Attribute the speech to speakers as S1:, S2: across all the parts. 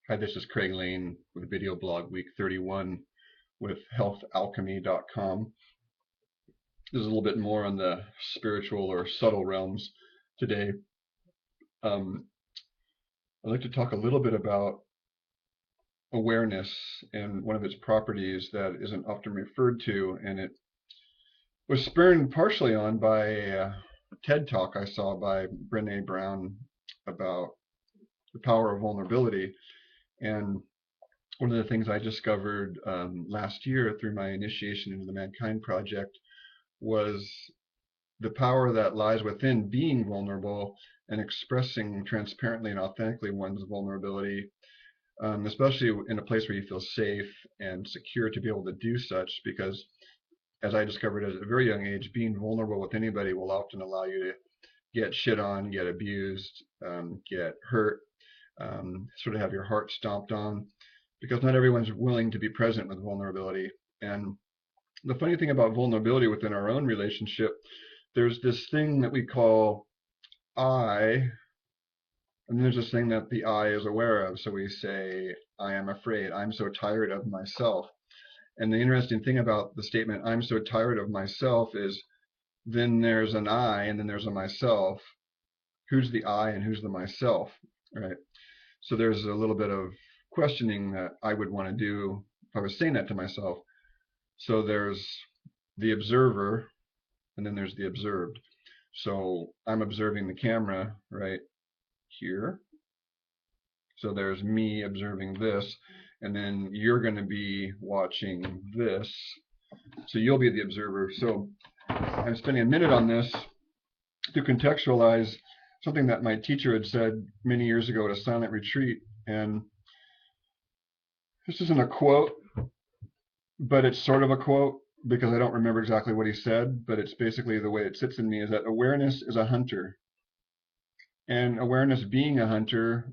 S1: Hi, this is Craig Lane with Video Blog Week 31 with healthalchemy.com. This is a little bit more on the spiritual or subtle realms today. I'd like to talk a little bit about awareness and one of its properties that isn't often referred to, and it was spurred partially on by a TED Talk I saw by Brené Brown about the power of vulnerability. And one of the things I discovered last year through my initiation into the Mankind Project was the power that lies within being vulnerable and expressing transparently and authentically one's vulnerability, especially in a place where you feel safe and secure to be able to do such. Because, as I discovered at a very young age, being vulnerable with anybody will often allow you to get shit on, get abused, get hurt, sort of have your heart stomped on, because not everyone's willing to be present with vulnerability. And the funny thing about vulnerability within our own relationship, there's this thing that we call I, and there's this thing that the I is aware of. So we say, I am afraid, I'm so tired of myself. And the interesting thing about the statement, I'm so tired of myself, is then there's an I and then there's a myself. Who's the I and who's the myself, right? So there's a little bit of questioning that I would want to do if I was saying that to myself. So there's the observer, and then there's the observed. So I'm observing the camera right here. So there's me observing this, and then you're going to be watching this. So you'll be the observer. So I'm spending a minute on this to contextualize something that my teacher had said many years ago at a silent retreat. And this isn't a quote, but it's sort of a quote because I don't remember exactly what he said, but it's basically the way it sits in me is that awareness is a hunter. And awareness being a hunter,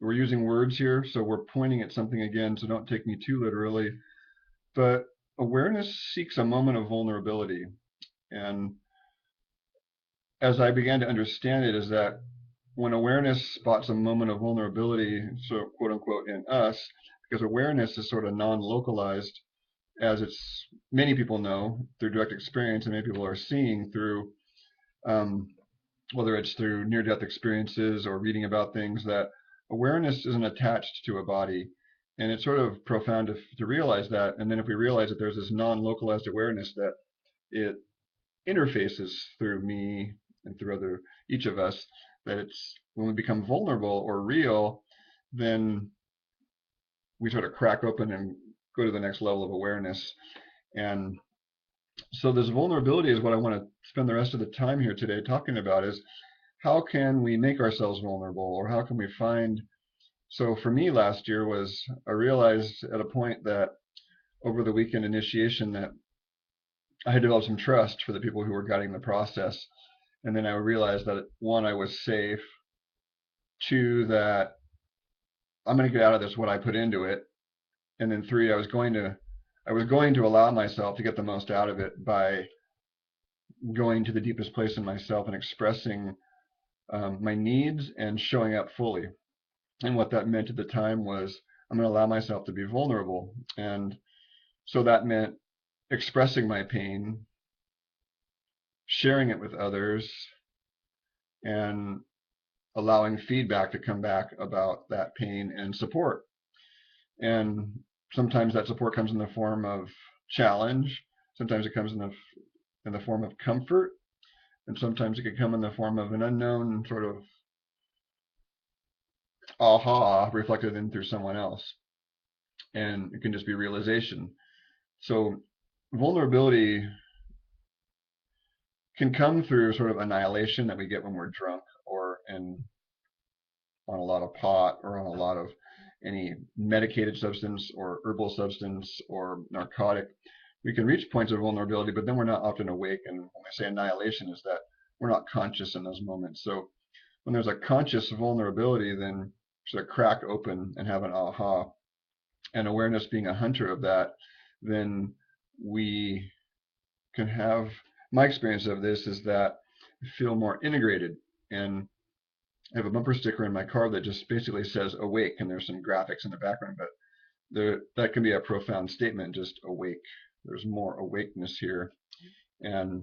S1: we're using words here, so we're pointing at something again, so don't take me too literally. But awareness seeks a moment of vulnerability. And as I began to understand it, is that when awareness spots a moment of vulnerability, so quote unquote, in us, because awareness is sort of non-localized, as it's many people know through direct experience, and many people are seeing through whether it's through near-death experiences or reading about things, that awareness isn't attached to a body. And it's sort of profound to realize that. And then if we realize that there's this non-localized awareness that it interfaces through me and through each of us, that it's when we become vulnerable or real, then we sort of crack open and go to the next level of awareness. And so this vulnerability is what I want to spend the rest of the time here today talking about, is how can we make ourselves vulnerable, or how can we find. So for me last year was, I realized at a point that over the weekend initiation that I had developed some trust for the people who were guiding the process. And then I realized that, one, I was safe, two, that I'm going to get out of this what I put into it, and then three, I was going to allow myself to get the most out of it by going to the deepest place in myself and expressing my needs and showing up fully. And what that meant at the time was, I'm going to allow myself to be vulnerable. And so that meant expressing my pain, sharing it with others, and allowing feedback to come back about that pain and support. And sometimes that support comes in the form of challenge. Sometimes it comes in the form of comfort. And sometimes it can come in the form of an unknown sort of aha reflected in through someone else. And it can just be realization. So vulnerability can come through sort of annihilation that we get when we're drunk, or on a lot of pot, or on a lot of any medicated substance or herbal substance or narcotic. We can reach points of vulnerability, but then we're not often awake. And when I say annihilation, is that we're not conscious in those moments. So when there's a conscious vulnerability, then sort of crack open and have an aha, and awareness being a hunter of that, then we can have, my experience of this is that I feel more integrated. And I have a bumper sticker in my car that just basically says awake, and there's some graphics in the background, but that can be a profound statement, just awake. There's more awakeness here. And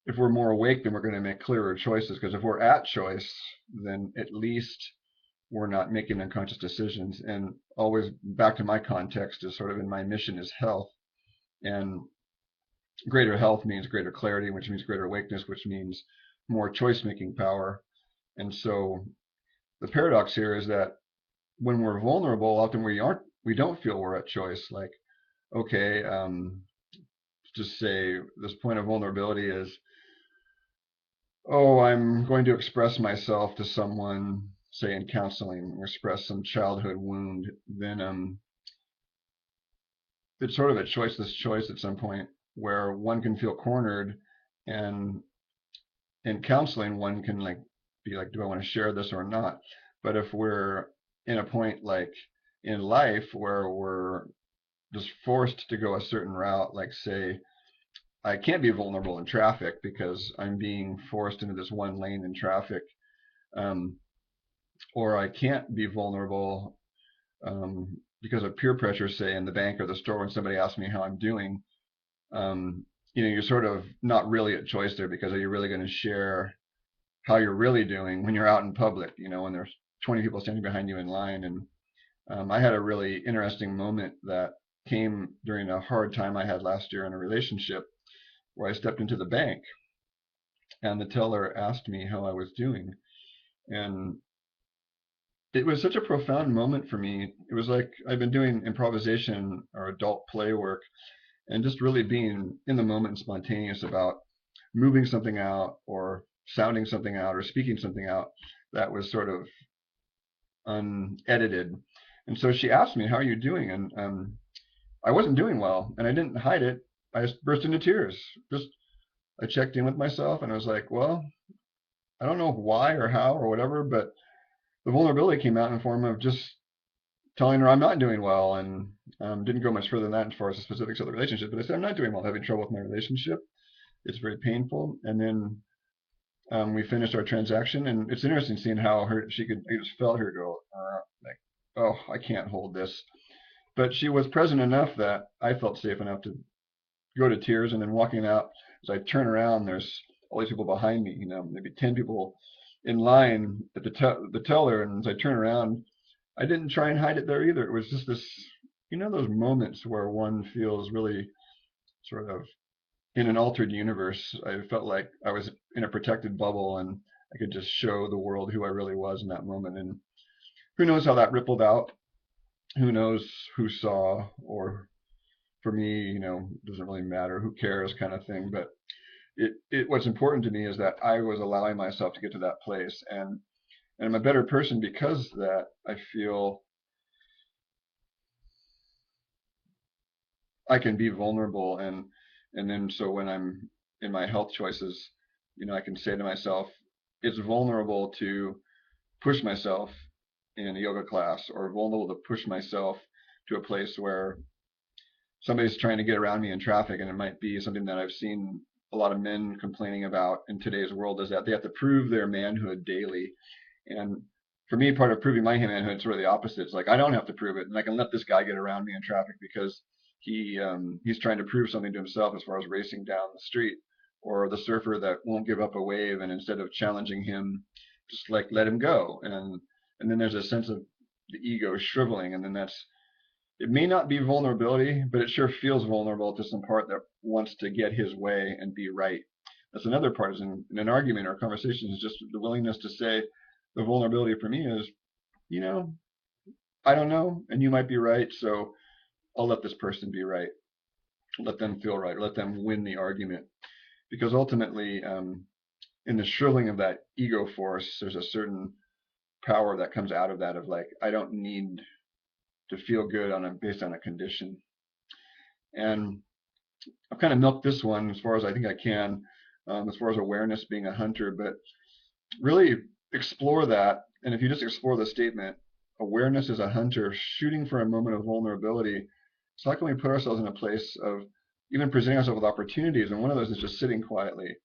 S1: if we're more awake, then we're going to make clearer choices, because if we're at choice, then at least we're not making unconscious decisions. And always back to my context is sort of in my mission is health. And greater health means greater clarity, which means greater awakeness, which means more choice making power. And so the paradox here is that when we're vulnerable, often we don't feel we're at choice. Like, okay, just say this point of vulnerability is, oh, I'm going to express myself to someone, say in counseling, or express some childhood wound, then it's sort of a choiceless choice at some point where one can feel cornered, and in counseling one can be like, do I want to share this or not? But if we're in a point like in life where we're just forced to go a certain route, like say I can't be vulnerable in traffic because I'm being forced into this one lane in traffic, um, or I can't be vulnerable because of peer pressure, say in the bank or the store when somebody asks me how I'm doing. You're sort of not really at choice there, because are you really going to share how you're really doing when you're out in public, when there's 20 people standing behind you in line? And I had a really interesting moment that came during a hard time I had last year in a relationship, where I stepped into the bank and the teller asked me how I was doing. And it was such a profound moment for me. It was like I've been doing improvisation or adult play work, and just really being in the moment and spontaneous about moving something out or sounding something out or speaking something out that was sort of unedited. And so she asked me, how are you doing? And I wasn't doing well, and I didn't hide it. I just burst into tears. Just I checked in with myself, and I was like, well, I don't know why or how or whatever, but the vulnerability came out in the form of just telling her I'm not doing well, and didn't go much further than that as far as the specifics of the relationship. But I said I'm not doing well, I'm having trouble with my relationship. It's very painful. And then we finished our transaction, and it's interesting seeing how I just felt her go, like, oh, I can't hold this. But she was present enough that I felt safe enough to go to tears. And then walking out, as I turn around, there's all these people behind me, maybe 10 people in line at the teller. And as I turn around, I didn't try and hide it there either. It was just this, those moments where one feels really sort of in an altered universe. I felt like I was in a protected bubble, and I could just show the world who I really was in that moment. And who knows how that rippled out? Who knows who saw? Or for me, it doesn't really matter. Who cares, kind of thing. But what's important to me is that I was allowing myself to get to that place, and I'm a better person because that I feel I can be vulnerable. And then so when I'm in my health choices, I can say to myself, it's vulnerable to push myself in a yoga class, or vulnerable to push myself to a place where somebody's trying to get around me in traffic. And it might be something that I've seen a lot of men complaining about in today's world, is that they have to prove their manhood daily. And for me, part of proving my manhood is sort of the opposite. It's like, I don't have to prove it, and I can let this guy get around me in traffic because he's trying to prove something to himself as far as racing down the street. Or the surfer that won't give up a wave, and instead of challenging him, just like let him go. And then there's a sense of the ego shriveling, and then it may not be vulnerability, but it sure feels vulnerable to some part that wants to get his way and be right. That's another part, is in an argument or a conversation, is just the willingness to say, the vulnerability for me is, I don't know, and you might be right, so I'll let this person be right. Let them feel right, let them win the argument. Because ultimately, in the shriveling of that ego force, there's a certain power that comes out of that, of like, I don't need to feel good based on a condition. And I've kind of milked this one as far as I think I can, as far as awareness being a hunter, but really explore that. And if you just explore the statement, awareness is a hunter shooting for a moment of vulnerability, so how can we put ourselves in a place of even presenting ourselves with opportunities? And one of those is just sitting quietly.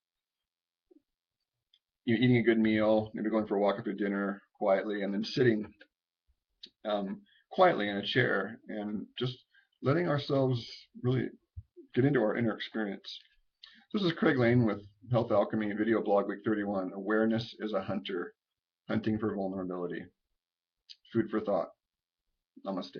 S1: eating a good meal, maybe going for a walk after dinner quietly, and then sitting quietly in a chair and just letting ourselves really get into our inner experience. This is Craig Lane with Health Alchemy Video Blog Week 31. Awareness is a hunter, hunting for vulnerability. Food for thought. Namaste.